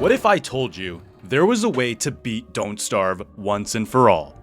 What if I told you there was a way to beat Don't Starve once and for all?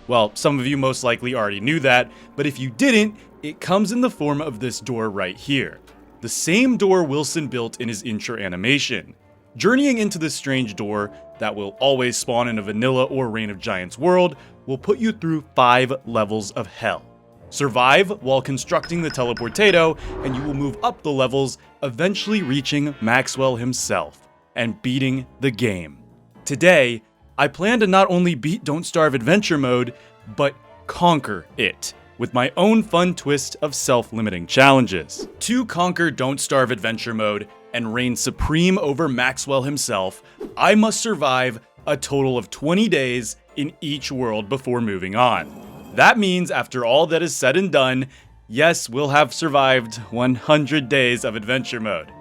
Well, some of you most likely already knew that, but if you didn't, it comes in the form of this door right here. The same door Wilson built in his intro animation. Journeying into this strange door that will always spawn in a vanilla or Reign of Giants world will put you through 5 levels of hell. Survive while constructing the teleportato, and you will move up the levels, eventually reaching Maxwell himself and beating the game. Today, I plan to not only beat Don't Starve Adventure Mode, but conquer it with my own fun twist of self-limiting challenges. To conquer Don't Starve Adventure Mode and reign supreme over Maxwell himself, I must survive a total of 20 days in each world before moving on. That means after all that is said and done, yes, we'll have survived 100 days of Adventure Mode.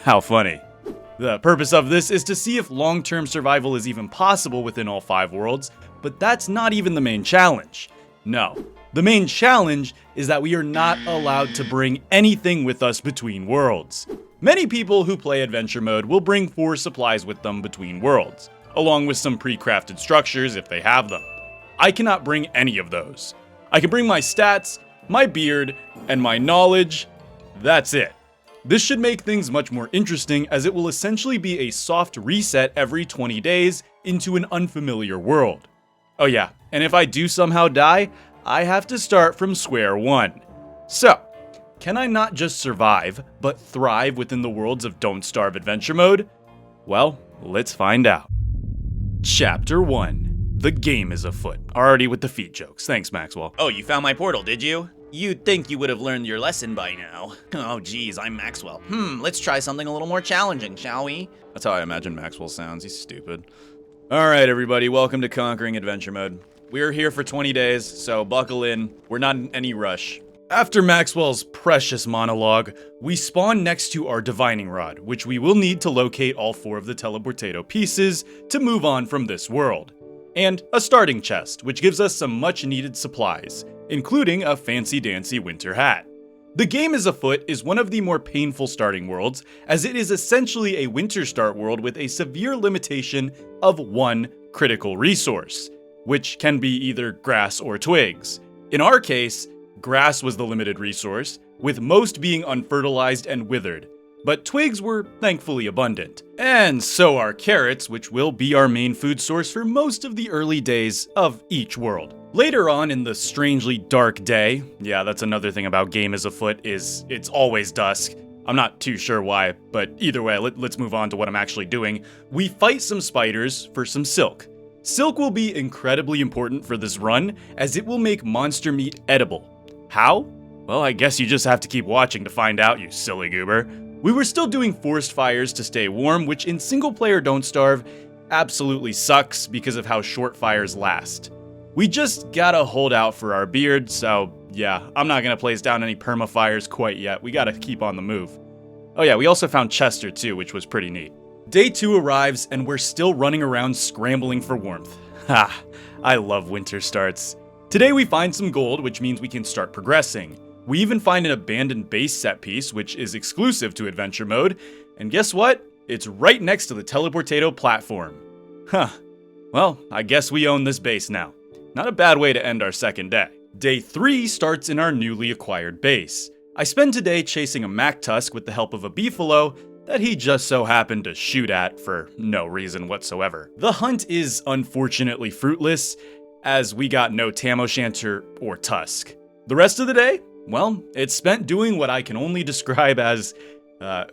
How funny. The purpose of this is to see if long-term survival is even possible within all 5 worlds, but that's not even the main challenge. No, the main challenge is that we are not allowed to bring anything with us between worlds. Many people who play Adventure Mode will bring 4 supplies with them between worlds, along with some pre-crafted structures if they have them. I cannot bring any of those. I can bring my stats, my beard, and my knowledge. That's it. This should make things much more interesting, as it will essentially be a soft reset every 20 days into an unfamiliar world. Oh yeah, and if I do somehow die, I have to start from square one. So, can I not just survive, but thrive within the worlds of Don't Starve Adventure Mode? Well, let's find out. Chapter 1. The game is afoot. Already with the feet jokes. Thanks, Maxwell. Oh, you found my portal, did you? You'd think you would have learned your lesson by now. Oh geez, I'm Maxwell. Let's try something a little more challenging, shall we? That's how I imagine Maxwell sounds. He's stupid. Alright, everybody, welcome to Conquering Adventure Mode. We're here for 20 days, so buckle in. We're not in any rush. After Maxwell's precious monologue, we spawn next to our divining rod, which we will need to locate all 4 of the teleportato pieces to move on from this world. And a starting chest, which gives us some much needed supplies, including a fancy-dancy winter hat. The game is afoot is one of the more painful starting worlds, as it is essentially a winter start world with a severe limitation of 1 critical resource, which can be either grass or twigs. In our case, grass was the limited resource, with most being unfertilized and withered, but twigs were thankfully abundant. And so are carrots, which will be our main food source for most of the early days of each world. Later on in the strangely dark day, yeah, that's another thing about Game is Afoot, is it's always dusk. I'm not too sure why, but either way, let's move on to what I'm actually doing. We fight some spiders for some silk. Silk will be incredibly important for this run, as it will make monster meat edible. How? Well, I guess you just have to keep watching to find out, you silly goober. We were still doing forest fires to stay warm, which in single player Don't Starve absolutely sucks because of how short fires last. We just gotta hold out for our beard, so yeah, I'm not gonna place down any perma-fires quite yet. We gotta keep on the move. Oh yeah, we also found Chester too, which was pretty neat. Day 2 arrives, and we're still running around scrambling for warmth. Ha, I love winter starts. Today we find some gold, which means we can start progressing. We even find an abandoned base set piece, which is exclusive to Adventure Mode, and guess what? It's right next to the teleportato platform. Huh. Well, I guess we own this base now. Not a bad way to end our second day. Day 3 starts in our newly acquired base. I spend today chasing a Mac Tusk with the help of a beefalo that he just so happened to shoot at for no reason whatsoever. The hunt is unfortunately fruitless, as we got no Tam O'Shanter or Tusk. The rest of the day? Well, it's spent doing what I can only describe as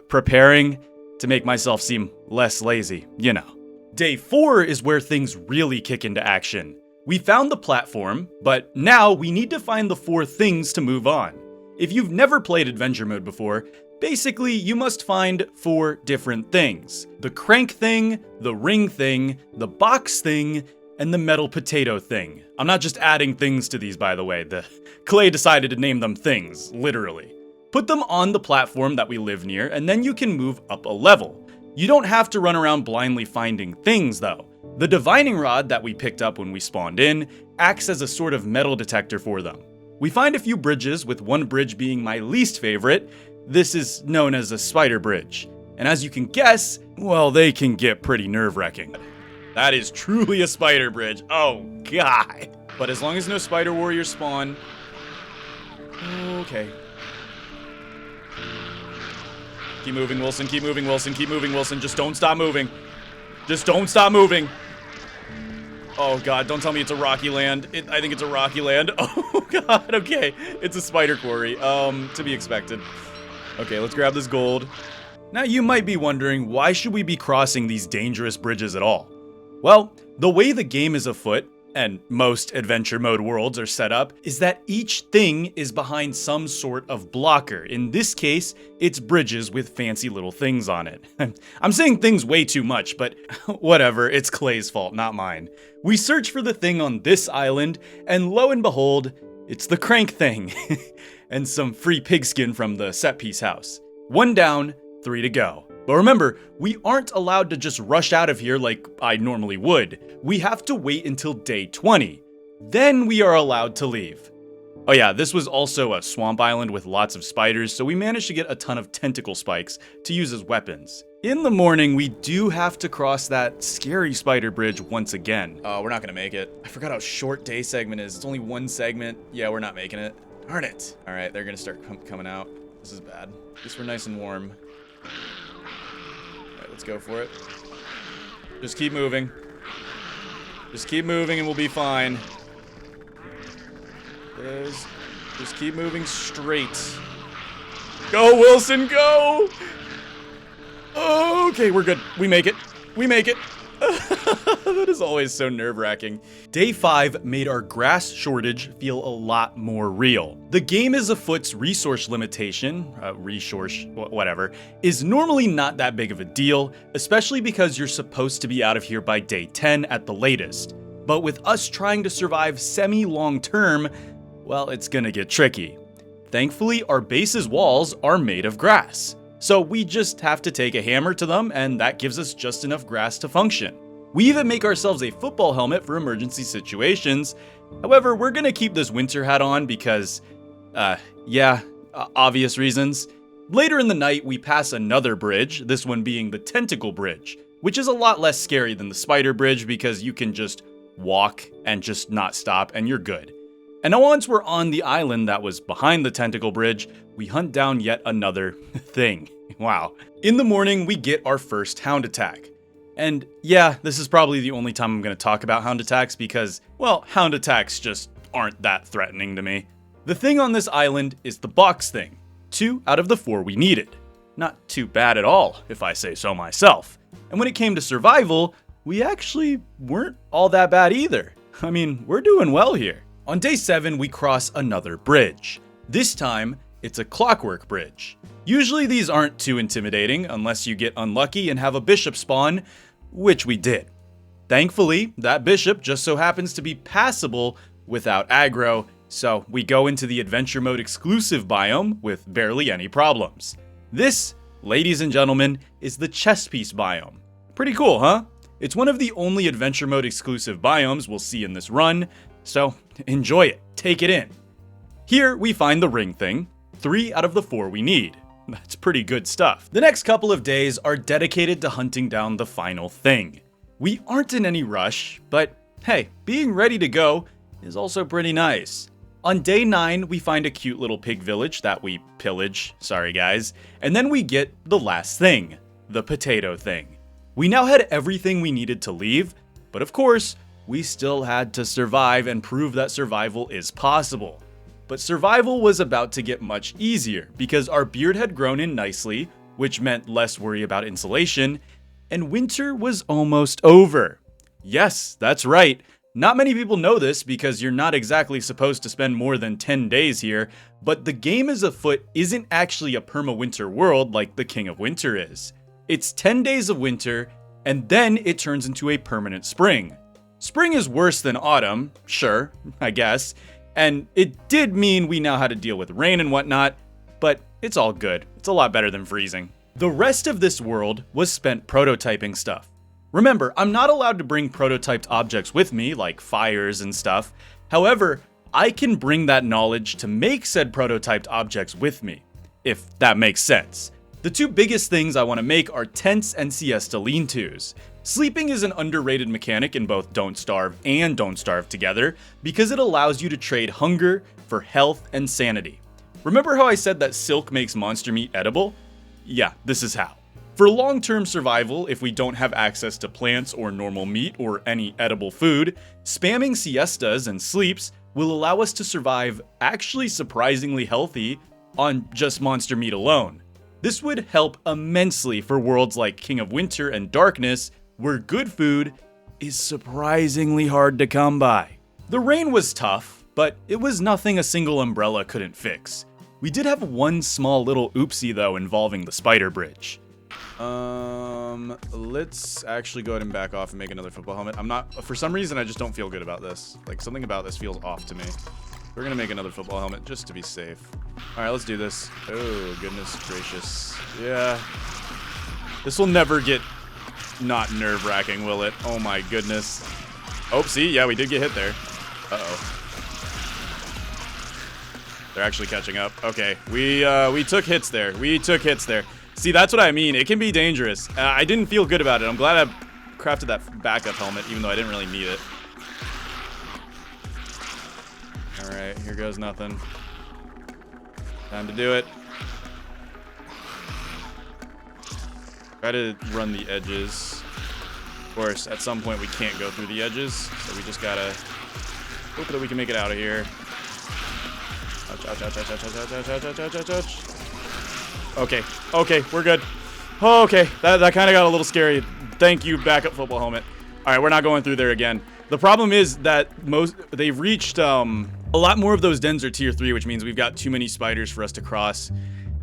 preparing to make myself seem less lazy, you know. Day 4 is where things really kick into action. We found the platform, but now we need to find the 4 things to move on. If you've never played Adventure Mode before, basically you must find 4 different things. The crank thing, the ring thing, the box thing, and the metal potato thing. I'm not just adding things to these, by the way. The Clay decided to name them things, literally. Put them on the platform that we live near, and then you can move up a level. You don't have to run around blindly finding things, though. The divining rod that we picked up when we spawned in acts as a sort of metal detector for them. We find a few bridges, with one bridge being my least favorite. This is known as a spider bridge. And as you can guess, well, they can get pretty nerve-wracking. That is truly a spider bridge. Oh, God. But as long as no spider warriors spawn... Okay. Keep moving, Wilson. Keep moving, Wilson. Keep moving, Wilson. Just don't stop moving. Just don't stop moving. Oh, God. Don't tell me it's a rocky land. I think it's a rocky land. Oh, God. Okay. It's a spider quarry. To be expected. Okay, let's grab this gold. Now, you might be wondering, why should we be crossing these dangerous bridges at all? Well, the way the game is afoot, and most adventure mode worlds are set up, is that each thing is behind some sort of blocker. In this case, it's bridges with fancy little things on it. I'm saying things way too much, but whatever, it's Clay's fault, not mine. We search for the thing on this island, and lo and behold, it's the crank thing. And some free pigskin from the set piece house. 1 down, 3 to go. But remember, we aren't allowed to just rush out of here like I normally would. We have to wait until day 20. Then we are allowed to leave. Oh yeah, this was also a swamp island with lots of spiders, so we managed to get a ton of tentacle spikes to use as weapons. In the morning, we do have to cross that scary spider bridge once again. Oh, we're not gonna make it. I forgot how short day segment is. It's only 1 segment. Yeah, we're not making it. Darn it. All right, they're gonna start coming out. This is bad. At least we're nice and warm. All right, let's go for it. Just keep moving. Just keep moving and we'll be fine. Just keep moving straight. Go, Wilson, go! Okay, we're good. We make it. We make it. That is always so nerve-wracking. Day 5 made our grass shortage feel a lot more real. The game is afoot's resource limitation, whatever, is normally not that big of a deal, especially because you're supposed to be out of here by day 10 at the latest. But with us trying to survive semi-long term, well, it's gonna get tricky. Thankfully, our base's walls are made of grass. So we just have to take a hammer to them, and that gives us just enough grass to function. We even make ourselves a football helmet for emergency situations. However, we're gonna keep this winter hat on because, obvious reasons. Later in the night, we pass another bridge, this one being the Tentacle Bridge, which is a lot less scary than the Spider Bridge because you can just walk and just not stop and you're good. And once we're on the island that was behind the Tentacle Bridge, we hunt down yet another thing. Wow. In the morning, we get our first hound attack. And yeah, this is probably the only time I'm going to talk about hound attacks because, well, hound attacks just aren't that threatening to me. The thing on this island is the box thing. 2 out of the 4 we needed. Not too bad at all, if I say so myself. And when it came to survival, we actually weren't all that bad either. I mean, we're doing well here. On day 7, we cross another bridge. This time, it's a clockwork bridge. Usually these aren't too intimidating unless you get unlucky and have a bishop spawn, which we did. Thankfully, that bishop just so happens to be passable without aggro, so we go into the adventure mode exclusive biome with barely any problems. This, ladies and gentlemen, is the chess piece biome. Pretty cool, huh? It's one of the only adventure mode exclusive biomes we'll see in this run, so enjoy it, take it in. Here we find the ring thing, 3 out of the 4 we need. That's pretty good stuff. The next couple of days are dedicated to hunting down the final thing. We aren't in any rush, but hey, being ready to go is also pretty nice. On day 9, we find a cute little pig village that we pillage, sorry guys, and then we get the last thing, the potato thing. We now had everything we needed to leave, but of course, we still had to survive and prove that survival is possible. But survival was about to get much easier because our beard had grown in nicely, which meant less worry about insulation, and winter was almost over. Yes, that's right. Not many people know this because you're not exactly supposed to spend more than 10 days here, but the game is afoot isn't actually a perma-winter world like the King of Winter is. It's 10 days of winter, and then it turns into a permanent spring. Spring is worse than autumn, sure, I guess. And it did mean we now had to deal with rain and whatnot, but it's all good. It's a lot better than freezing. The rest of this world was spent prototyping stuff. Remember, I'm not allowed to bring prototyped objects with me, like fires and stuff. However, I can bring that knowledge to make said prototyped objects with me, if that makes sense. The two biggest things I want to make are tents and siesta lean-tos. Sleeping is an underrated mechanic in both Don't Starve and Don't Starve Together because it allows you to trade hunger for health and sanity. Remember how I said that silk makes monster meat edible? Yeah, this is how. For long-term survival, if we don't have access to plants or normal meat or any edible food, spamming siestas and sleeps will allow us to survive actually surprisingly healthy on just monster meat alone. This would help immensely for worlds like King of Winter and Darkness, where good food is surprisingly hard to come by. The rain was tough, but it was nothing a single umbrella couldn't fix. We did have one small little oopsie though involving the spider bridge. Let's actually go ahead and back off and make another football helmet. For some reason, I just don't feel good about this. Like, something about this feels off to me. We're gonna make another football helmet just to be safe. All right, let's do this. Oh, goodness gracious. Yeah. This will never get not nerve-wracking, will it? Oh my goodness. Oh, see? Yeah, we did get hit there. Uh-oh. They're actually catching up. Okay, we took hits there. See, that's what I mean. It can be dangerous. I didn't feel good about it. I'm glad I crafted that backup helmet, even though I didn't really need it. All right, here goes nothing. Time to do it. Try to run the edges. Of course, at some point we can't go through the edges, so we just gotta hope that we can make it out of here. Ouch, ouch, ouch, ouch, ouch, ouch, ouch, ouch, ouch, ouch, ouch. Okay, we're good. Okay, that kind of got a little scary. Thank you, backup football helmet. All right, we're not going through there again. The problem is that they've reached a lot more of those dens are tier 3, which means we've got too many spiders for us to cross.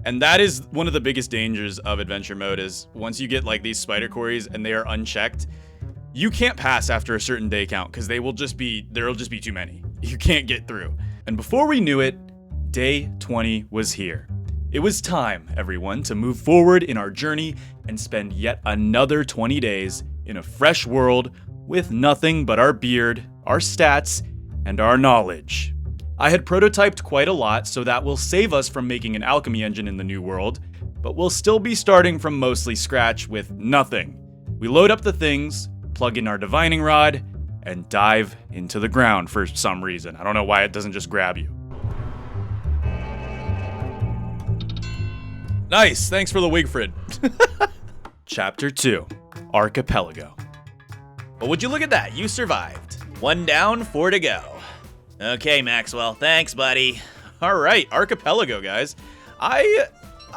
And that is one of the biggest dangers of adventure mode is once you get like these spider quarries and they are unchecked, you can't pass after a certain day count because there'll just be too many. You can't get through. And before we knew it, day 20 was here. It was time, everyone, to move forward in our journey and spend yet another 20 days in a fresh world with nothing but our beard, our stats, and our knowledge. I had prototyped quite a lot, so that will save us from making an alchemy engine in the new world, but we'll still be starting from mostly scratch with nothing. We load up the things, plug in our divining rod, and dive into the ground for some reason. I don't know why it doesn't just grab you. Nice, thanks for the Wigfrid. Chapter 2, Archipelago. Well, would you look at that? You survived. 1 down, 4 to go. Okay, Maxwell. Thanks, buddy. All right, Archipelago, guys. I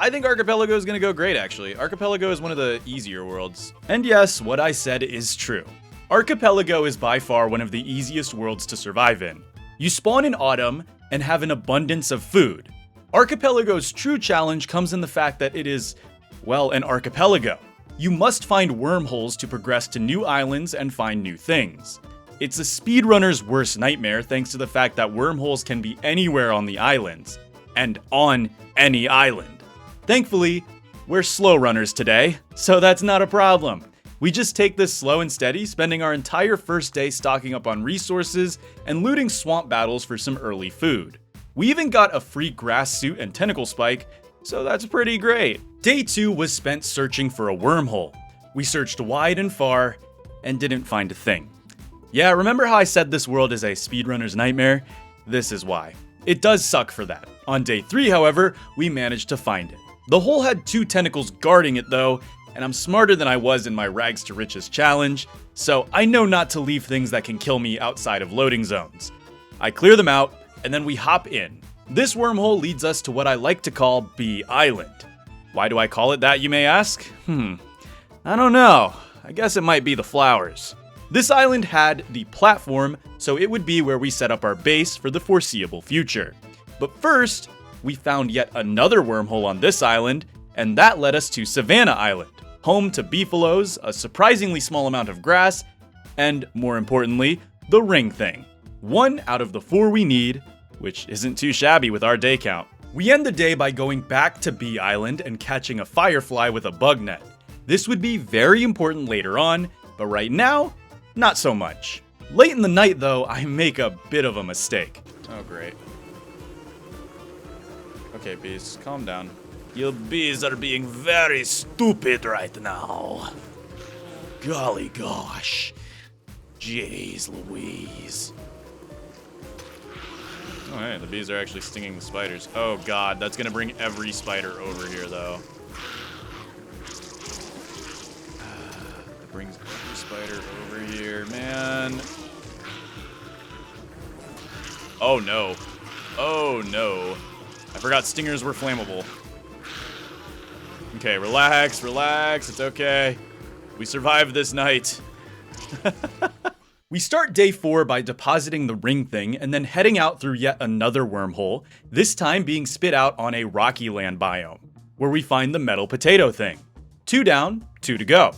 think Archipelago is going to go great, actually. Archipelago is one of the easier worlds. And yes, what I said is true. Archipelago is by far one of the easiest worlds to survive in. You spawn in autumn and have an abundance of food. Archipelago's true challenge comes in the fact that it is, well, an archipelago. You must find wormholes to progress to new islands and find new things. It's a speedrunner's worst nightmare thanks to the fact that wormholes can be anywhere on the islands, and on any island. Thankfully, we're slow runners today, so that's not a problem. We just take this slow and steady, spending our entire first day stocking up on resources and looting swamp battles for some early food. We even got a free grass suit and tentacle spike, so that's pretty great. Day 2 was spent searching for a wormhole. We searched wide and far, and didn't find a thing. Yeah, remember how I said this world is a speedrunner's nightmare? This is why. It does suck for that. On day 3, however, we managed to find it. The hole had 2 tentacles guarding it though, and I'm smarter than I was in my Rags to Riches challenge, so I know not to leave things that can kill me outside of loading zones. I clear them out, and then we hop in. This wormhole leads us to what I like to call Bee Island. Why do I call it that, you may ask? I don't know. I guess it might be the flowers. This island had the platform, so it would be where we set up our base for the foreseeable future. But first, we found yet another wormhole on this island, and that led us to Savannah Island, home to beefaloes, a surprisingly small amount of grass, and more importantly, the ring thing. 1 out of the 4 we need, which isn't too shabby with our day count. We end the day by going back to Bee Island and catching a firefly with a bug net. This would be very important later on, but right now, not so much. Late in the night though, I make a bit of a mistake. Oh great. Okay, bees, calm down. You bees are being very stupid right now. Golly gosh. Jeez Louise. Oh, hey, the bees are actually stinging the spiders. Oh, God, that's going to bring every spider over here, though. That brings every spider over here, man. Oh, no. Oh, no. I forgot stingers were flammable. Okay, relax, relax. It's okay. We survived this night. We start day 4 by depositing the ring thing and then heading out through yet another wormhole, this time being spit out on a rocky land biome, where we find the metal potato thing. 2 down, 2 to go.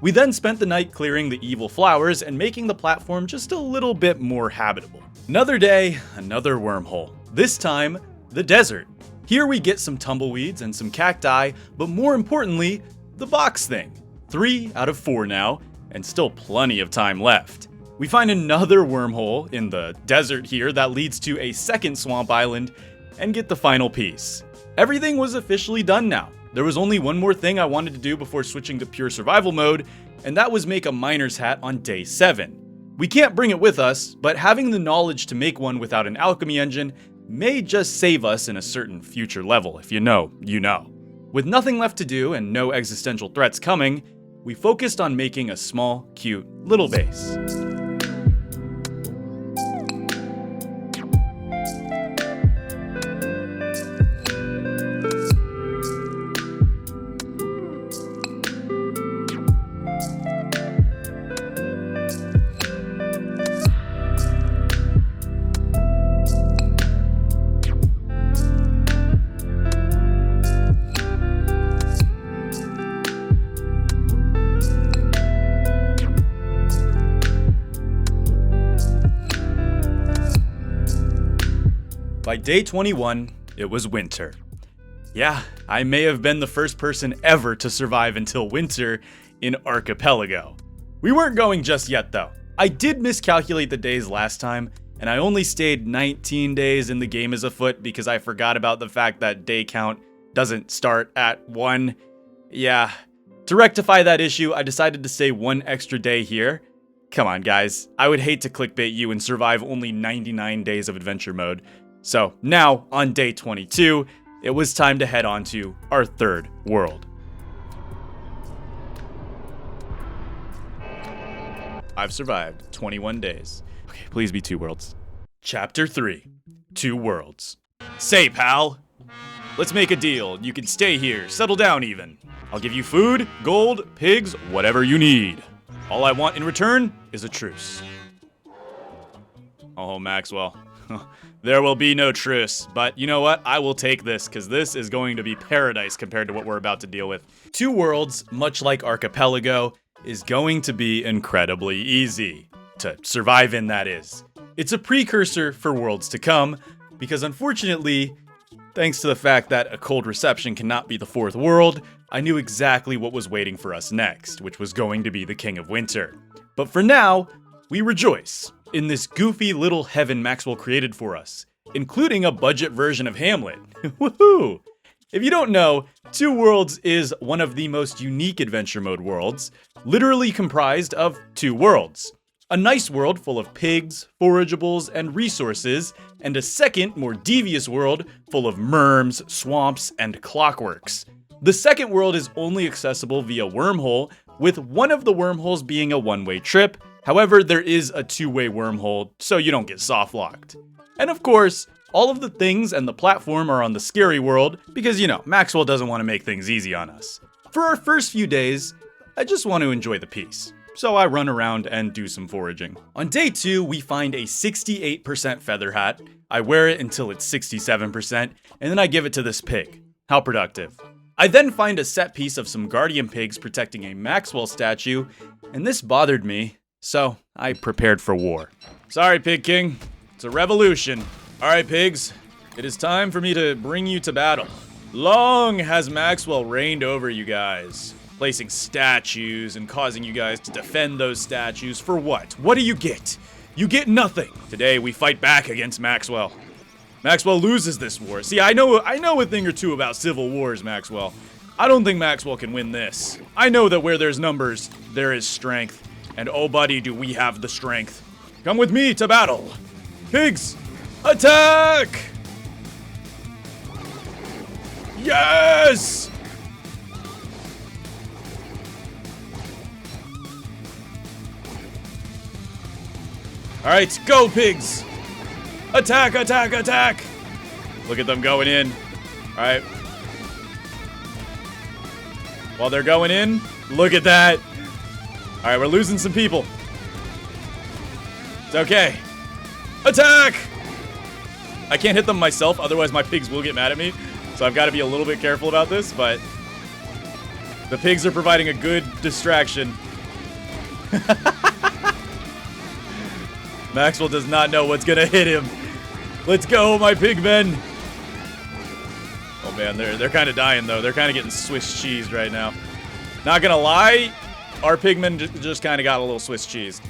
We then spent the night clearing the evil flowers and making the platform just a little bit more habitable. Another day, another wormhole. This time, the desert. Here we get some tumbleweeds and some cacti, but more importantly, the box thing. 3 out of 4 now, and still plenty of time left. We find another wormhole in the desert here that leads to a second swamp island and get the final piece. Everything was officially done now. There was only one more thing I wanted to do before switching to pure survival mode, and that was make a miner's hat on day 7. We can't bring it with us, but having the knowledge to make one without an alchemy engine may just save us in a certain future level. If you know, you know. With nothing left to do and no existential threats coming, we focused on making a small, cute little base. By day 21, it was winter. Yeah, I may have been the first person ever to survive until winter in Archipelago. We weren't going just yet though. I did miscalculate the days last time, and I only stayed 19 days in the game as a foot because I forgot about the fact that day count doesn't start at 1. Yeah, to rectify that issue, I decided to stay 1 extra day here. Come on guys, I would hate to clickbait you and survive only 99 days of adventure mode. So now, on day 22, it was time to head on to our 3rd world. I've survived 21 days. Okay, please be 2 worlds. Chapter 3, 2 worlds. Say, pal, let's make a deal. You can stay here, settle down even. I'll give you food, gold, pigs, whatever you need. All I want in return is a truce. Oh, Maxwell. There will be no truce, but you know what? I will take this, because this is going to be paradise compared to what we're about to deal with. 2 worlds, much like Archipelago, is going to be incredibly easy. To survive in, that is. It's a precursor for worlds to come, because unfortunately, thanks to the fact that a cold reception cannot be the 4th world, I knew exactly what was waiting for us next, which was going to be the King of Winter. But for now, we rejoice in this goofy little heaven Maxwell created for us, including a budget version of Hamlet. Woohoo! If you don't know, 2 Worlds is one of the most unique adventure mode worlds, literally comprised of 2 worlds. A nice world full of pigs, forageables, and resources, and a second, more devious world full of merms, swamps, and clockworks. The second world is only accessible via wormhole, with one of the wormholes being a one-way trip. However, there is a 2-way wormhole, so you don't get soft-locked. And of course, all of the things and the platform are on the scary world, because you know, Maxwell doesn't want to make things easy on us. For our first few days, I just want to enjoy the peace. So I run around and do some foraging. On day 2, we find a 68% feather hat. I wear it until it's 67%, and then I give it to this pig. How productive. I then find a set piece of some guardian pigs protecting a Maxwell statue, and this bothered me. So, I prepared for war. Sorry, Pig King. It's a revolution. Alright, pigs. It is time for me to bring you to battle. Long has Maxwell reigned over you guys, placing statues and causing you guys to defend those statues for what? What do you get? You get nothing. Today, we fight back against Maxwell. Maxwell loses this war. See, I know a thing or two about civil wars, Maxwell. I don't think Maxwell can win this. I know that where there's numbers, there is strength. And oh, buddy, do we have the strength. Come with me to battle. Pigs, attack! Yes! All right, go, pigs! Attack, attack, attack! Look at them going in. All right. While they're going in, look at that. All right, we're losing some people. It's okay. Attack! I can't hit them myself, otherwise my pigs will get mad at me. So I've got to be a little bit careful about this, but the pigs are providing a good distraction. Maxwell does not know what's gonna hit him. Let's go, my pig men. Oh man, they're kind of dying though. They're kind of getting Swiss cheese right now. Not gonna lie, our pigmen just kind of got a little Swiss cheese,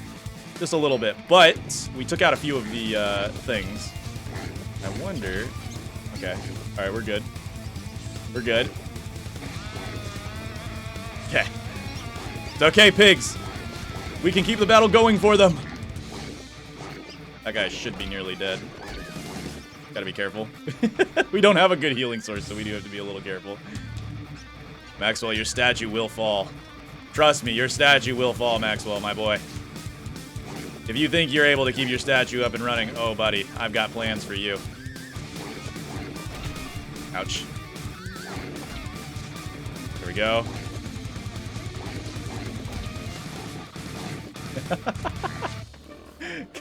just a little bit. But we took out a few of the things. I wonder. Okay, all right, we're good. We're good. Okay, it's okay, pigs. We can keep the battle going for them. That guy should be nearly dead. Gotta be careful. We don't have a good healing source, so we do have to be a little careful. Maxwell, your statue will fall. Trust me, your statue will fall, Maxwell, my boy. If you think you're able to keep your statue up and running, oh, buddy, I've got plans for you. Ouch. There we go.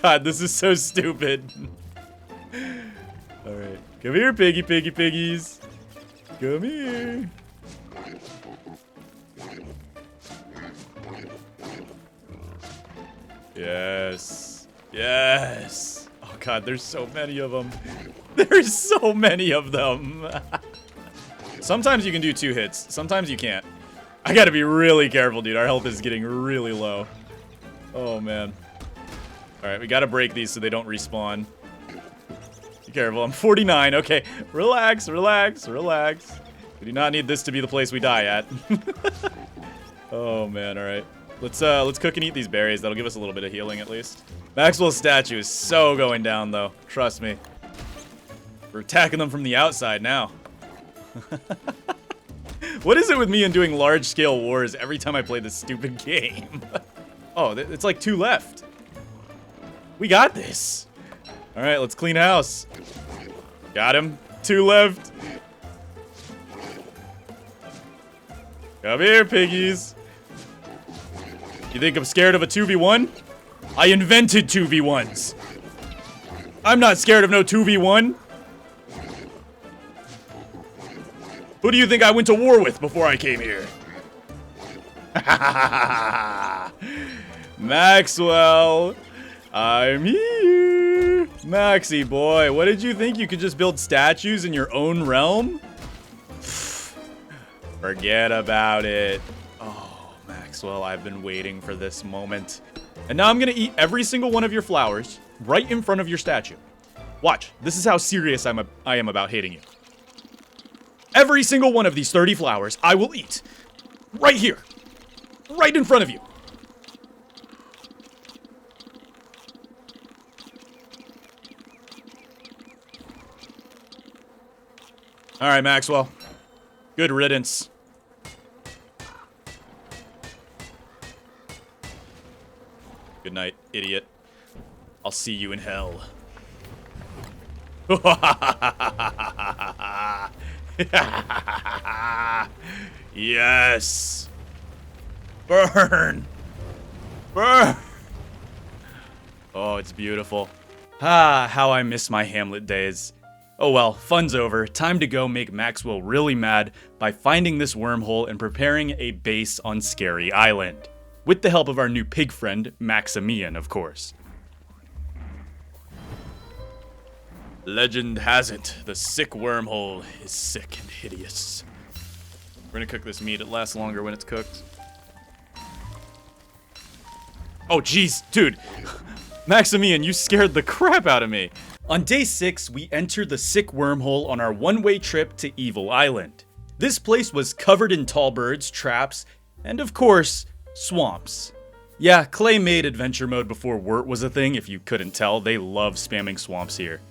God, this is so stupid. All right. Come here, piggy, piggy, piggies. Come here. Yes. Yes. Oh, God, there's so many of them. There's so many of them. Sometimes you can do 2 hits. Sometimes you can't. I gotta be really careful, dude. Our health is getting really low. Oh, man. All right, we gotta break these so they don't respawn. Be careful, I'm 49. Okay, relax, relax, relax. We do not need this to be the place we die at. Oh man, all right. Let's cook and eat these berries. That'll give us a little bit of healing at least. Maxwell's statue is so going down though. Trust me. We're attacking them from the outside now. What is it with me and doing large-scale wars every time I play this stupid game? Oh, it's like 2 left. We got this. All right, let's clean house. Got him. 2 left. Come here, piggies. You think I'm scared of a 2v1? I invented 2v1s. I'm not scared of no 2v1. Who do you think I went to war with before I came here? Maxwell, I'm here. Maxie boy, what did you think? You could just build statues in your own realm? Forget about it. Oh, Maxwell, I've been waiting for this moment. And now I'm gonna eat every single one of your flowers right in front of your statue. Watch, this is how serious I am about hating you. Every single one of these 30 flowers I will eat. Right here. Right in front of you. All right, Maxwell. Good riddance. Good night, idiot. I'll see you in hell. Yes. Burn. Burn. Oh, it's beautiful. Ah, how I miss my Hamlet days. Oh well, fun's over. Time to go make Maxwell really mad by finding this wormhole and preparing a base on Scary Island. With the help of our new pig friend, Maximian, of course. Legend has it, the sick wormhole is sick and hideous. We're gonna cook this meat. It lasts longer when it's cooked. Oh, jeez, dude. Maximian, you scared the crap out of me. On day 6, we enter the sick wormhole on our one-way trip to Evil Island. This place was covered in tall birds, traps, and of course, swamps. Yeah, Clay made adventure mode before Wirt was a thing, if you couldn't tell. They love spamming swamps here.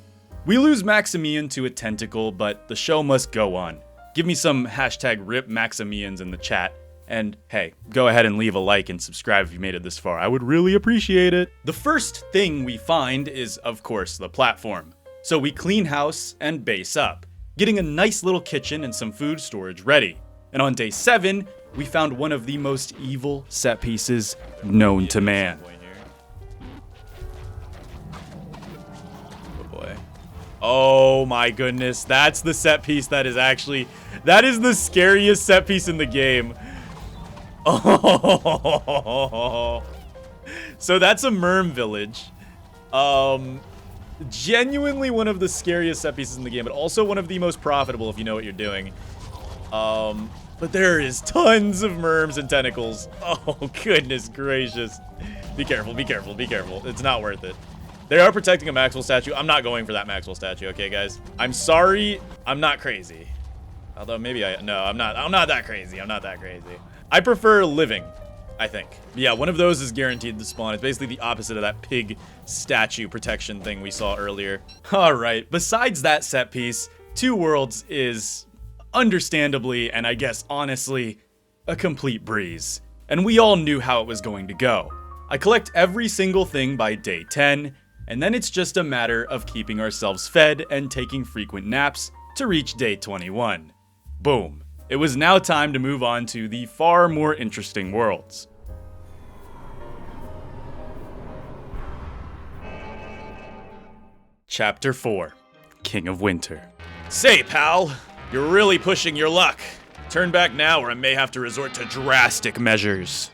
We lose Maximian to a tentacle, but the show must go on. Give me some hashtag RIP Maximians in the chat. And hey, go ahead and leave a like and subscribe if you made it this far. I would really appreciate it. The first thing we find is, of course, the platform. So we clean house and base up, getting a nice little kitchen and some food storage ready. And on day 7, we found one of the most evil set pieces known to man. Oh boy. Oh my goodness, that's the set piece that is the scariest set piece in the game. Oh, so that's a Merm village. Genuinely one of the scariest set pieces in the game, but also one of the most profitable if you know what you're doing. But there is tons of Merms and tentacles. Oh, goodness gracious. Be careful, be careful, be careful. It's not worth it. They are protecting a Maxwell statue. I'm not going for that Maxwell statue, okay, guys? I'm sorry. I'm not crazy. Although maybe I'm not that crazy. I'm not that crazy. I prefer living, I think. Yeah, one of those is guaranteed to spawn. It's basically the opposite of that pig statue protection thing we saw earlier. All right, besides that set piece, Two Worlds is understandably, and I guess honestly, a complete breeze. And we all knew how it was going to go. I collect every single thing by day 10, and then it's just a matter of keeping ourselves fed and taking frequent naps to reach day 21. Boom. It was now time to move on to the far more interesting worlds. Chapter 4, King of Winter. Say, pal, you're really pushing your luck. Turn back now or I may have to resort to drastic measures.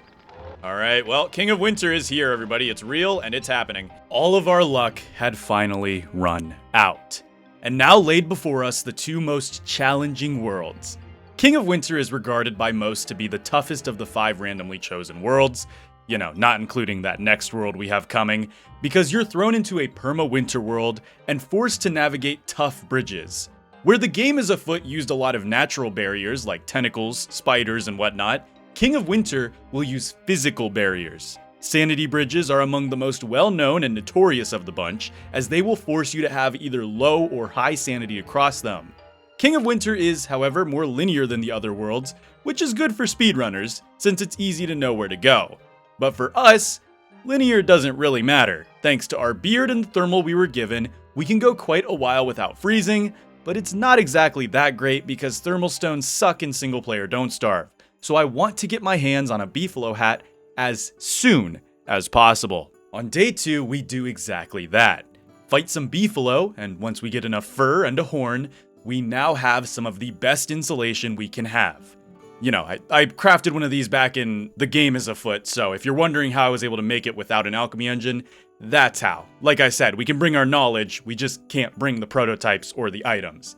Alright, well, King of Winter is here, everybody. It's real and it's happening. All of our luck had finally run out. And now laid before us the two most challenging worlds. King of Winter is regarded by most to be the toughest of the 5 randomly chosen worlds, you know, not including that next world we have coming, because you're thrown into a perma-winter world and forced to navigate tough bridges. Where the game as a foot used a lot of natural barriers like tentacles, spiders, and whatnot, King of Winter will use physical barriers. Sanity bridges are among the most well-known and notorious of the bunch, as they will force you to have either low or high sanity across them. King of Winter is, however, more linear than the other worlds, which is good for speedrunners, since it's easy to know where to go. But for us, linear doesn't really matter. Thanks to our beard and the thermal we were given, we can go quite a while without freezing, but it's not exactly that great because thermal stones suck in single player Don't Starve. So I want to get my hands on a beefalo hat as soon as possible. On day 2, we do exactly that. Fight some beefalo, and once we get enough fur and a horn, we now have some of the best insulation we can have. You know, I crafted one of these back in the game as a foot, so if you're wondering how I was able to make it without an alchemy engine, that's how. Like I said, we can bring our knowledge, we just can't bring the prototypes or the items.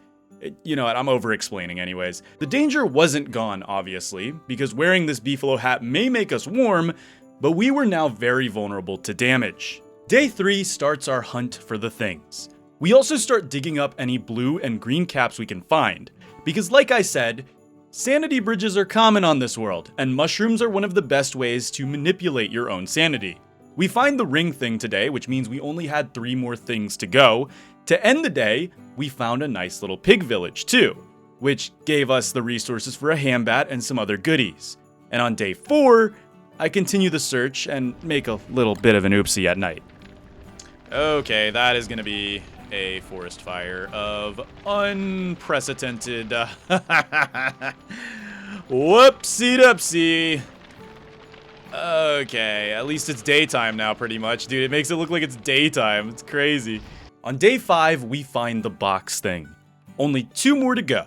You know what, I'm over-explaining anyways. The danger wasn't gone, obviously, because wearing this beefalo hat may make us warm, but we were now very vulnerable to damage. Day 3 starts our hunt for the things. We also start digging up any blue and green caps we can find, because like I said, sanity bridges are common on this world, and mushrooms are one of the best ways to manipulate your own sanity. We find the ring thing today, which means we only had 3 more things to go. To end the day, we found a nice little pig village too, which gave us the resources for a hambat and some other goodies. And on day 4, I continue the search and make a little bit of an oopsie at night. Okay, that is gonna be a forest fire of unprecedented whoopsie-doopsie. Okay, at least it's daytime now pretty much. Dude, it makes it look like it's daytime. It's crazy. On day 5, we find the box thing. Only 2 more to go.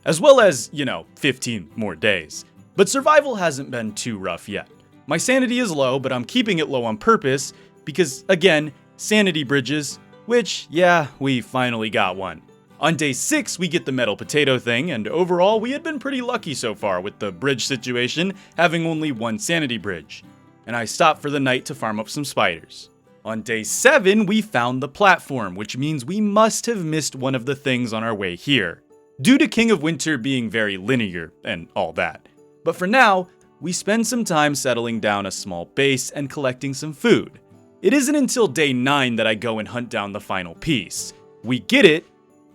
As well as, 15 more days. But survival hasn't been too rough yet. My sanity is low, but I'm keeping it low on purpose because, again, sanity bridges, which, yeah, we finally got one. On day 6, we get the metal potato thing, and overall, we had been pretty lucky so far with the bridge situation having only 1 sanity bridge. And I stopped for the night to farm up some spiders. On day 7, we found the platform, which means we must have missed one of the things on our way here, due to King of Winter being very linear and all that. But for now, we spend some time settling down a small base and collecting some food. It isn't until day 9 that I go and hunt down the final piece. We get it,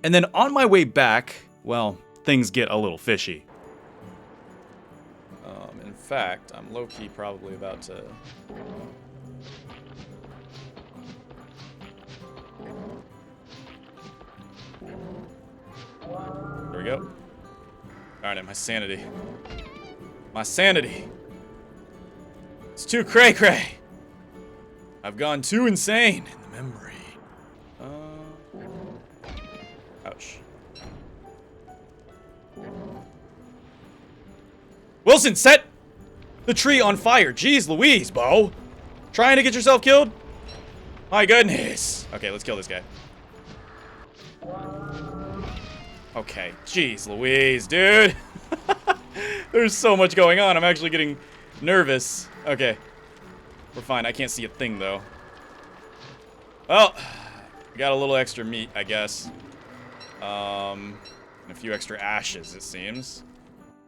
and then on my way back, well, things get a little fishy. In fact, I'm low-key probably about to... There we go. Darn it, my sanity. My sanity. It's too cray-cray. I've gone too insane in the memory. Ouch. Wilson, set the tree on fire. Jeez Louise, Bo. Trying to get yourself killed? My goodness. Okay, let's kill this guy. Okay, jeez Louise, dude. There's so much going on. I'm actually getting nervous. Okay. We're fine. I can't see a thing, though. Well, we got a little extra meat, I guess. And a few extra ashes, it seems.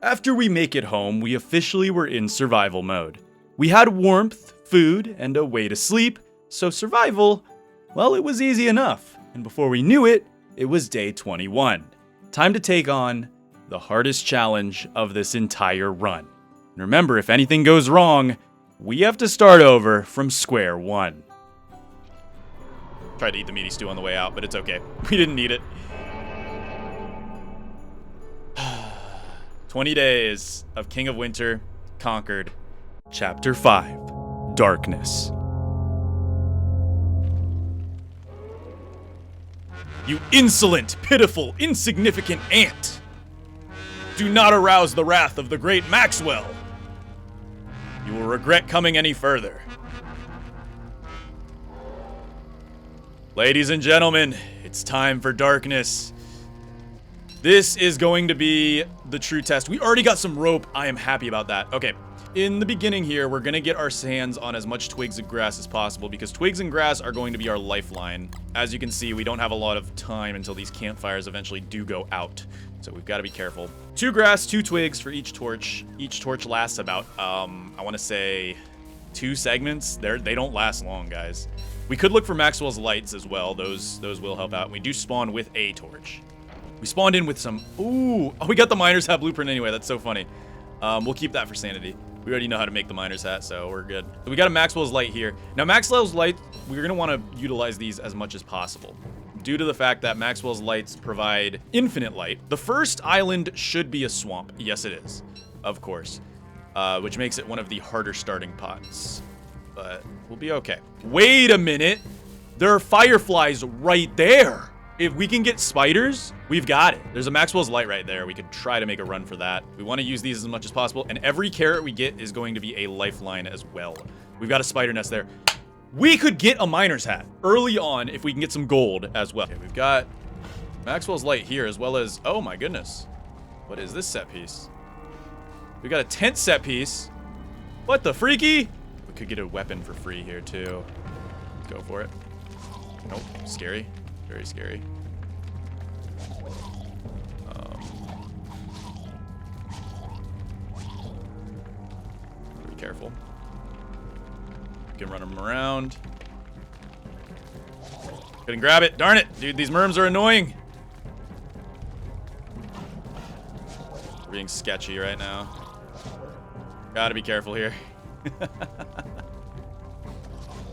After we make it home, we officially were in survival mode. We had warmth, food, and a way to sleep, so survival, well, it was easy enough. And before we knew it, it was day 21. Time to take on the hardest challenge of this entire run. And remember, if anything goes wrong, we have to start over from square one. Tried to eat the meaty stew on the way out, but it's okay. We didn't need it. 20 days of King of Winter conquered. Chapter 5, Darkness. You insolent, pitiful, insignificant ant! Do not arouse the wrath of the great Maxwell! You will regret coming any further. Ladies and gentlemen, it's time for darkness. This is going to be the true test. We already got some rope. I am happy about that. Okay, in the beginning here, we're going to get our hands on as much twigs and grass as possible because twigs and grass are going to be our lifeline. As you can see, we don't have a lot of time until these campfires eventually do go out. So we've got to be careful. 2 grass, 2 twigs for each torch. Each torch lasts about, I want to say 2 segments. They don't last long, guys. We could look for Maxwell's lights as well. Those will help out. We do spawn with a torch. We spawned in with some... Ooh! Oh, we got the miner's hat blueprint anyway. That's so funny. We'll keep that for sanity. We already know how to make the miner's hat, so we're good. So we got a Maxwell's light here. Now, Maxwell's light, we're going to want to utilize these as much as possible, due to the fact that Maxwell's lights provide infinite light. The first island should be a swamp. Yes, it is. Of course. Which makes it one of the harder starting pots. But we'll be okay. Wait a minute. There are fireflies right there. If we can get spiders, we've got it. There's a Maxwell's light right there. We could try to make a run for that. We want to use these as much as possible. And every carrot we get is going to be a lifeline as well. We've got a spider nest there. We could get a miner's hat early on if we can get some gold as well. Okay, we've got Maxwell's light here as well as... Oh my goodness. What is this set piece? We got a tent set piece. What the freaky? We could get a weapon for free here too. Let's go for it. Nope, scary. Very scary. Be careful. You can run them around. Couldn't grab it. Darn it. Dude, these merms are annoying. We're being sketchy right now. Gotta be careful here.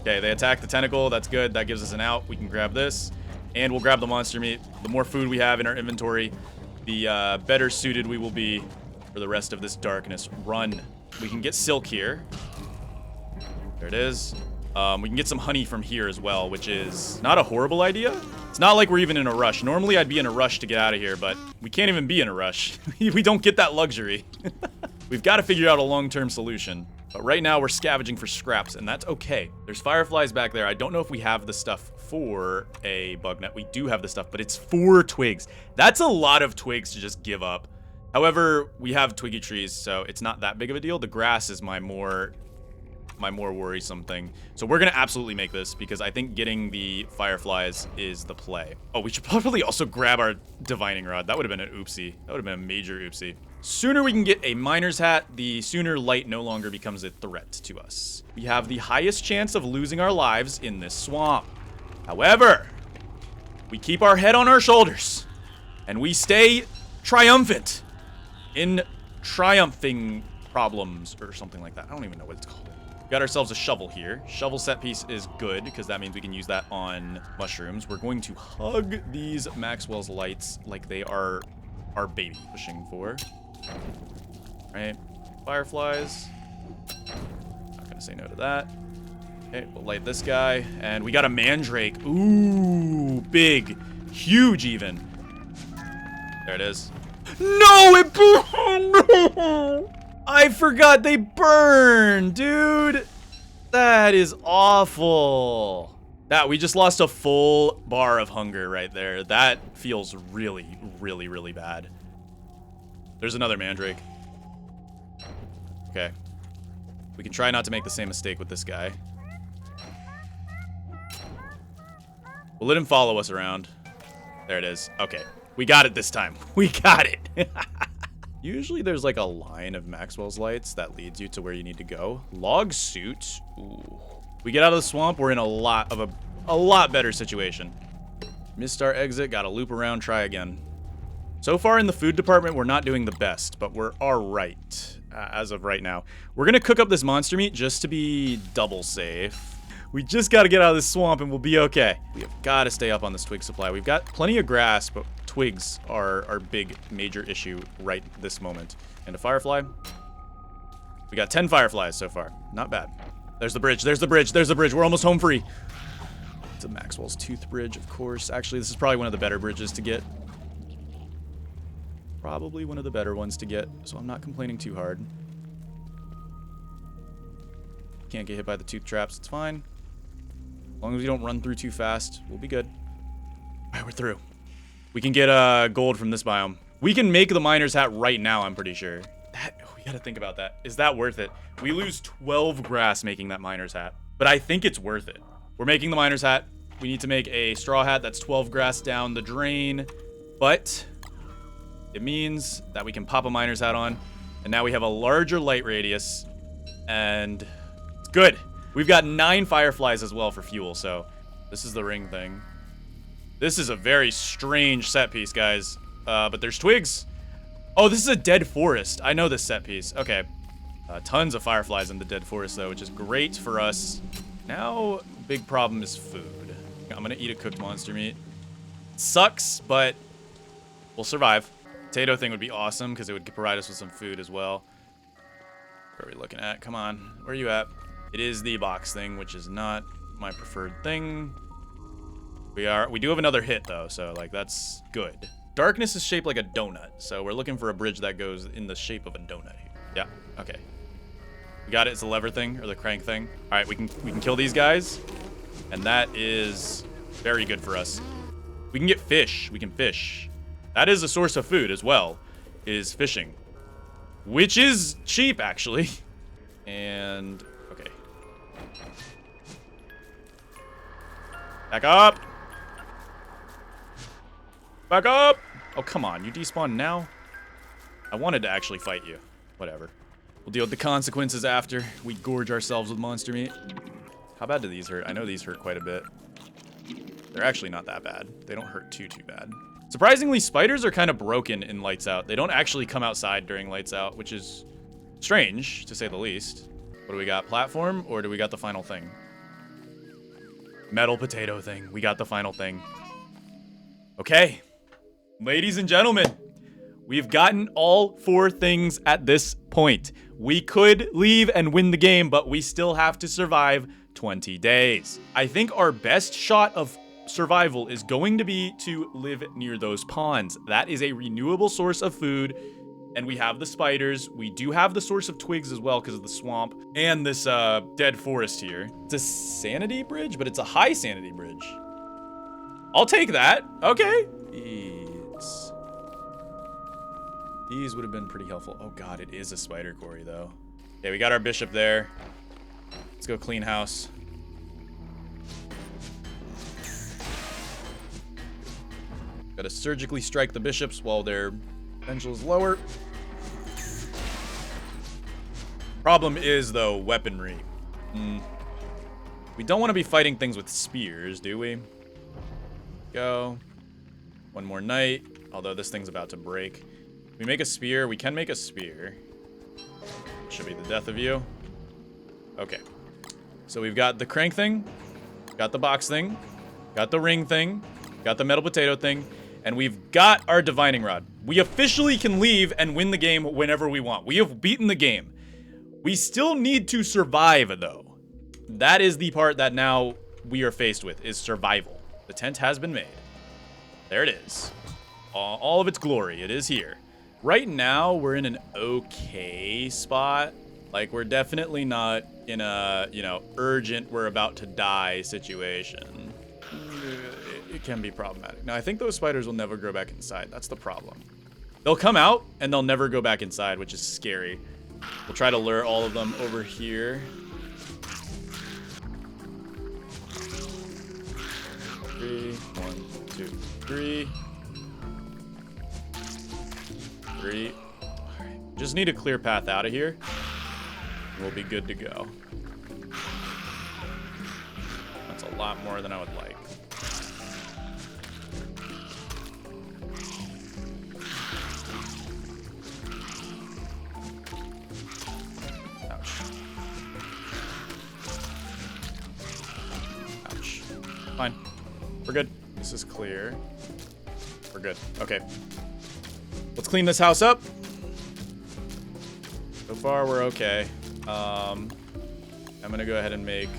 Okay, they attack the tentacle. That's good. That gives us an out. We can grab this. And we'll grab the monster meat. The more food we have in our inventory, the better suited we will be for the rest of this darkness run. We can get silk here. There it is. We can get some honey from here as well, which is not a horrible idea. It's not like we're even in a rush. Normally, I'd be in a rush to get out of here, but we can't even be in a rush. We don't get that luxury. We've got to figure out a long-term solution. But right now, we're scavenging for scraps, and that's okay. There's fireflies back there. I don't know if we have the stuff for a bug net. We do have the stuff, but it's 4 twigs. That's a lot of twigs to just give up. However, we have twiggy trees, so it's not that big of a deal. The grass is my my more worrisome thing. So we're gonna absolutely make this because I think getting the fireflies is the play. Oh, we should probably also grab our divining rod. That would have been an oopsie. That would have been a major oopsie. Sooner we can get a miner's hat, the sooner light no longer becomes a threat to us. We have the highest chance of losing our lives in this swamp. However, we keep our head on our shoulders and we stay triumphant in triumphing problems or something like that. I don't even know what it's called. We got ourselves a shovel here. Shovel set piece is good because that means we can use that on mushrooms. We're going to hug these Maxwell's lights like they are our baby. Pushing for. Right. Fireflies. Not gonna say no to that. Okay, we'll light this guy. And we got a mandrake. Ooh, big. Huge even. There it is. No, it burned! I forgot they burn, dude. That is awful. That, we just lost a full bar of hunger right there. That feels really, really, really bad. There's another mandrake. Okay. We can try not to make the same mistake with this guy. We'll let him follow us around. There it is. Okay. We got it this time. We got it. Usually there's like a line of Maxwell's lights that leads you to where you need to go. Log suit. Ooh. We get out of the swamp, we're in a lot better situation. Missed our exit, gotta loop around, try again. So far in the food department, we're not doing the best, but we're all right as of right now. We're gonna cook up this monster meat just to be double safe. We just gotta get out of this swamp and we'll be okay. We have gotta stay up on this twig supply. We've got plenty of grass, but twigs are our big major issue right this moment. And a firefly. We got 10 fireflies so far. Not bad. There's the bridge, there's the bridge, there's the bridge. We're almost home free. It's a Maxwell's Tooth Bridge, of course. Actually, this is probably one of the better bridges to get. Probably one of the better ones to get, so I'm not complaining too hard. Can't get hit by the tooth traps, it's fine. As long as we don't run through too fast, we'll be good. Alright, we're through. We can get gold from this biome. We can make the miner's hat right now, I'm pretty sure. We gotta think about that. Is that worth it? We lose 12 grass making that miner's hat, but I think it's worth it. We're making the miner's hat. We need to make a straw hat that's 12 grass down the drain, but it means that we can pop a miner's hat on, and now we have a larger light radius, and it's good. We've got 9 fireflies as well for fuel, so this is the ring thing. This is a very strange set piece, guys, but there's twigs. Oh, this is a dead forest. I know this set piece. Okay. Tons of fireflies in the dead forest, though, which is great for us. Now, big problem is food. I'm gonna eat a cooked monster meat. Sucks, but we'll survive. Potato thing would be awesome, because it would provide us with some food as well. What are we looking at? Come on. Where are you at? It is the box thing, which is not my preferred thing. We do have another hit, though, so, like, that's good. Darkness is shaped like a donut, so we're looking for a bridge that goes in the shape of a donut here. Yeah, okay. We got it. It's the lever thing, or the crank thing. All right, we can kill these guys, and that is very good for us. We can get fish. We can fish. That is a source of food as well, is fishing, which is cheap, actually. And, okay. Back up. Back up! Oh, come on. You despawn now? I wanted to actually fight you. Whatever. We'll deal with the consequences after we gorge ourselves with monster meat. How bad do these hurt? I know these hurt quite a bit. They're actually not that bad. They don't hurt too bad. Surprisingly, spiders are kind of broken in Lights Out. They don't actually come outside during Lights Out, which is strange, to say the least. What do we got? Platform, or do we got the final thing? Metal potato thing. We got the final thing. Okay. Ladies and gentlemen, we've gotten all 4 things at this point. We could leave and win the game, but we still have to survive 20 days. I think our best shot of survival is going to be to live near those ponds. That is a renewable source of food, and we have the spiders. We do have the source of twigs as well because of the swamp and this dead forest here. It's a sanity bridge, but it's a high sanity bridge. I'll take that. Okay. These would have been pretty helpful. Oh god, it is a spider quarry though. Okay, we got our bishop there. Let's go clean house. Gotta surgically strike the bishops while their potential is lower. Problem is, though, weaponry. We don't want to be fighting things with spears, do we? Go. One more knight. Although this thing's about to break. Can we make a spear? We can make a spear. Should be the death of you. Okay. So we've got the crank thing. Got the box thing. Got the ring thing. Got the metal potato thing. And we've got our divining rod. We officially can leave and win the game whenever we want. We have beaten the game. We still need to survive, though. That is the part that now we are faced with, is survival. The tent has been made. There it is. All of its glory. It is here. Right now, we're in an okay spot. Like, we're definitely not in a, you know, urgent, we're about to die situation. It can be problematic. Now, I think those spiders will never grow back inside. That's the problem. They'll come out, and they'll never go back inside, which is scary. We'll try to lure all of them over here. 3, 1, 2, 3. 3. Alright. Just need a clear path out of here. We'll be good to go. That's a lot more than I would like. Ouch. Fine. We're good. This is clear. We're good. Okay. Let's clean this house up. So far, we're okay. I'm gonna go ahead and make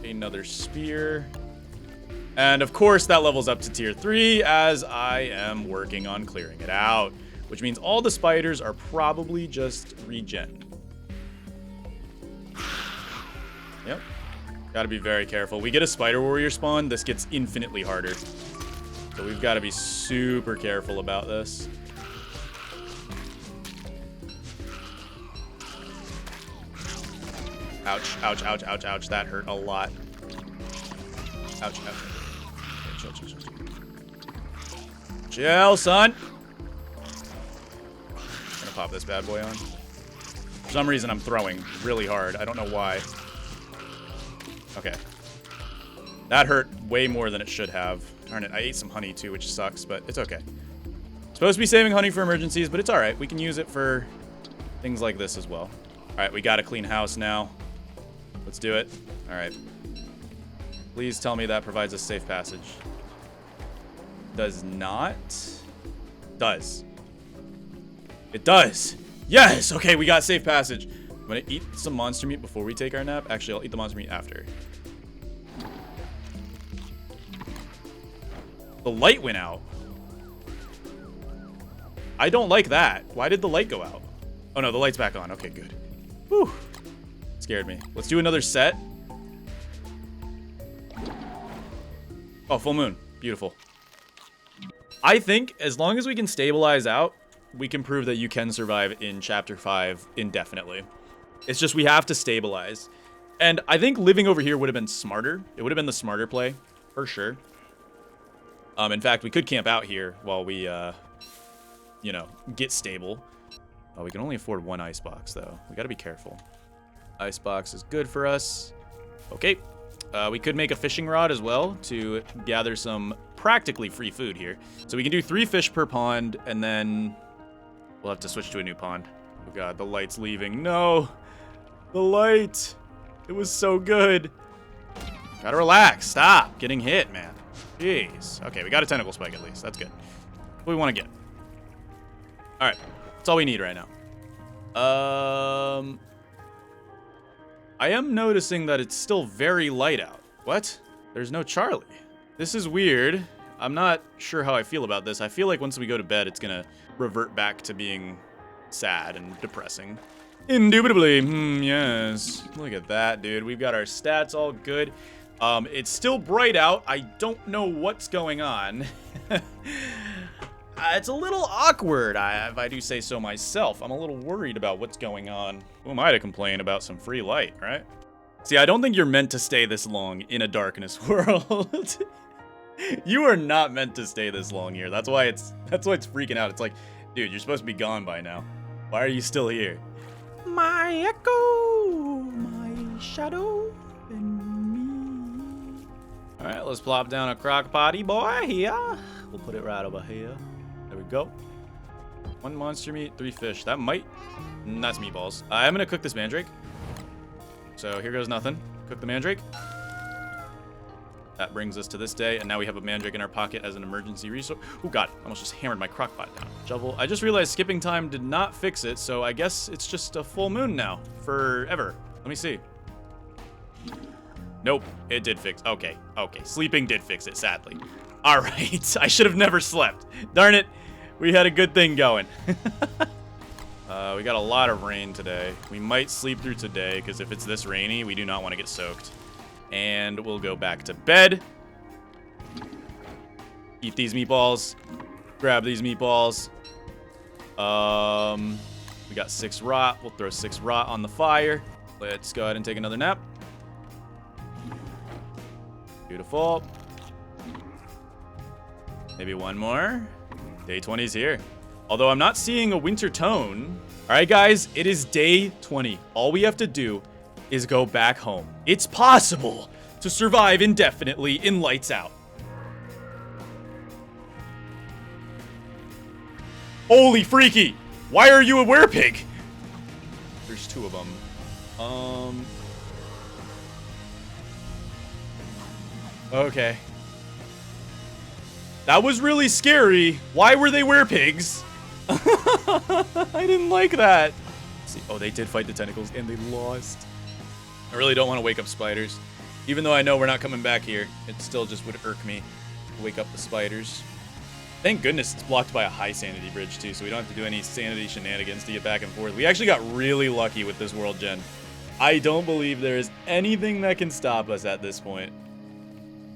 another spear. And of course, that levels up to tier 3 as I am working on clearing it out. Which means all the spiders are probably just regen. Yep. Gotta be very careful. We get a spider warrior spawn, this gets infinitely harder. So we've got to be super careful about this. Ouch, ouch, ouch, ouch, ouch. That hurt a lot. Ouch, ouch. Okay, chill, chill, chill, chill. Chill, son. I'm gonna pop this bad boy on. For some reason, I'm throwing really hard. I don't know why. Okay. That hurt way more than it should have. Darn it, I ate some honey too, which sucks, but it's okay. Supposed to be saving honey for emergencies, but it's alright. We can use it for things like this as well. Alright, we got a clean house now. Let's do it. Alright. Please tell me that provides a safe passage. Does not. Does. It does. Yes! Okay, we got safe passage. I'm gonna eat some monster meat before we take our nap. Actually, I'll eat the monster meat after. The light went out. I don't like that. Why did the light go out? Oh no, the light's back on. Okay, good. Whew. Scared me. Let's do another set. Oh, full moon. Beautiful. I think as long as we can stabilize out, we can prove that you can survive in Chapter 5 indefinitely. It's just we have to stabilize. And I think living over here would have been smarter. It would have been the smarter play, for sure. In fact, we could camp out here while we, you know, get stable. Oh, we can only afford one icebox, though. We gotta be careful. Icebox is good for us. Okay. We could make a fishing rod as well to gather some practically free food here. So we can do 3 fish per pond, and then we'll have to switch to a new pond. Oh god, the light's leaving. No! The light! It was so good. Gotta relax. Stop getting hit, man. Jeez. Okay, we got a tentacle spike at least. That's good. What we want to get. Alright. That's all we need right now. I am noticing that it's still very light out. What? There's no Charlie. This is weird. I'm not sure how I feel about this. I feel like once we go to bed, it's gonna revert back to being sad and depressing. Indubitably. Yes. Look at that, dude. We've got our stats all good. It's still bright out. I don't know what's going on. It's a little awkward, if I do say so myself. I'm a little worried about what's going on. Who am I to complain about some free light, right? See, I don't think you're meant to stay this long in a darkness world. You are not meant to stay this long here. That's why it's freaking out. It's like, dude, you're supposed to be gone by now. Why are you still here? My echo, my shadow, and me. All right, let's plop down a crock potty boy here. We'll put it right over here. There we go. 1 monster meat, 3 fish. That might... That's meatballs. I'm gonna cook this mandrake. So here goes nothing. Cook the mandrake. That brings us to this day, and now we have a mandrake in our pocket as an emergency resource. Oh god, I almost just hammered my crock pot down. Shovel. I just realized skipping time did not fix it, so I guess it's just a full moon now. Forever. Let me see. Nope, it did fix. Okay. Sleeping did fix it, sadly. All right, I should have never slept. Darn it, we had a good thing going. We got a lot of rain today. We might sleep through today, because if it's this rainy, we do not want to get soaked. And we'll go back to bed. Eat these meatballs. Grab these meatballs. We got 6 rot. We'll throw 6 rot on the fire. Let's go ahead and take another nap. Beautiful. Maybe one more. Day 20 is here. Although I'm not seeing a winter tone. All right, guys, it is day 20. All we have to do is go back home. It's possible to survive indefinitely in Lights Out. Holy freaky! Why are you a werepig? There's 2 of them. Okay. That was really scary. Why were they werepigs? I didn't like that. See, oh, they did fight the tentacles and they lost. I really don't want to wake up spiders. Even though I know we're not coming back here, it still just would irk me to wake up the spiders. Thank goodness it's blocked by a high sanity bridge too, so we don't have to do any sanity shenanigans to get back and forth. We actually got really lucky with this world gen. I don't believe there is anything that can stop us at this point.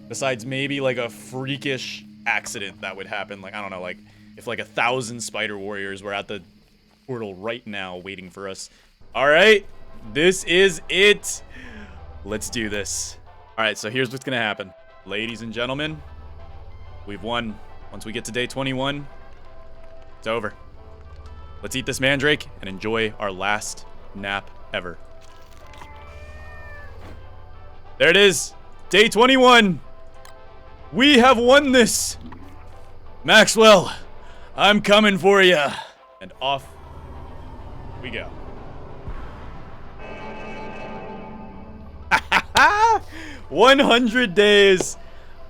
Besides maybe like a freakish accident that would happen. Like, I don't know, like if like 1,000 spider warriors were at the portal right now waiting for us. All right, this is it. Let's do this. All right, so here's what's gonna happen. Ladies and gentlemen, we've won. Once we get to day 21, it's over. Let's eat this mandrake and enjoy our last nap ever. There it is, day 21. We have won this. Maxwell, I'm coming for you. And off we go. 100 days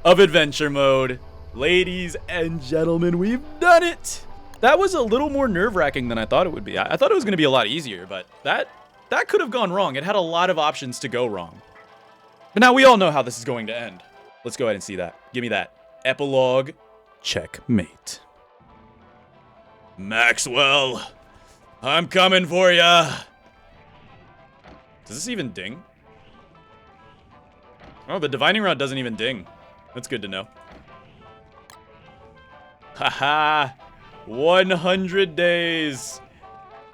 of adventure mode. Ladies and gentlemen, we've done it. That was a little more nerve-wracking than I thought it would be. I thought it was going to be a lot easier, but that could have gone wrong. It had a lot of options to go wrong. But now we all know how this is going to end. Let's go ahead and see that. Give me that. Epilogue. Checkmate. Maxwell, I'm coming for ya. Does this even ding? Oh, the divining rod doesn't even ding. That's good to know. Haha. 100 days.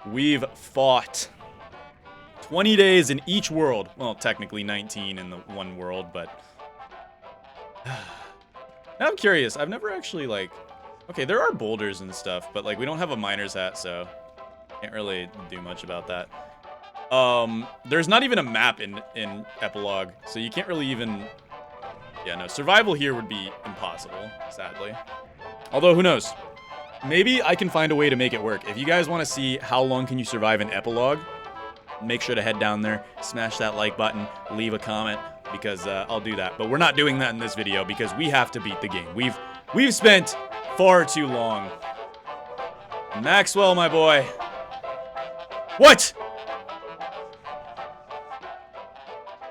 We've fought. 20 days in each world. Well, technically 19 in the one world, but... Now I'm curious. I've never actually, like... Okay, there are boulders and stuff, but, like, we don't have a miner's hat, so... Can't really do much about that. There's not even a map in Epilogue, so you can't really even... Yeah, no, survival here would be impossible, sadly. Although, who knows? Maybe I can find a way to make it work. If you guys want to see how long can you survive in Epilogue, make sure to head down there, smash that like button, leave a comment, because I'll do that. But we're not doing that in this video because we have to beat the game. We've spent far too long. Maxwell, my boy. What?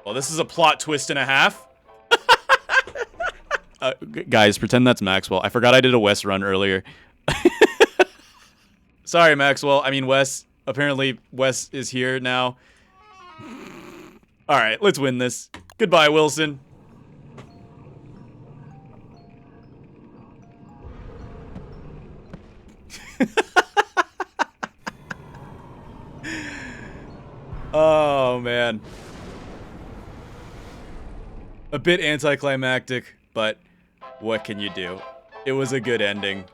Well, this is a plot twist and a half. Guys, pretend that's Maxwell. I forgot I did a Wes run earlier. Sorry, Maxwell. I mean, Wes. Apparently, Wes is here now. All right, let's win this. Goodbye, Wilson. Oh, man. A bit anticlimactic, but what can you do? It was a good ending,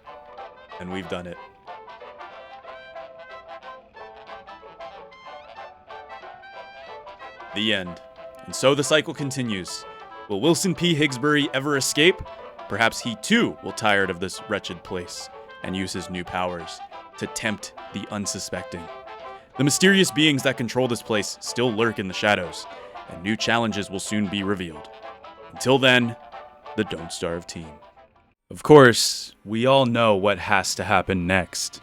and we've done it. The end. And so the cycle continues. Will Wilson P. Higsbury ever escape? Perhaps he too will tire of this wretched place and use his new powers to tempt the unsuspecting. The mysterious beings that control this place still lurk in the shadows, and new challenges will soon be revealed. Until then, the Don't Starve team. Of course, we all know what has to happen next.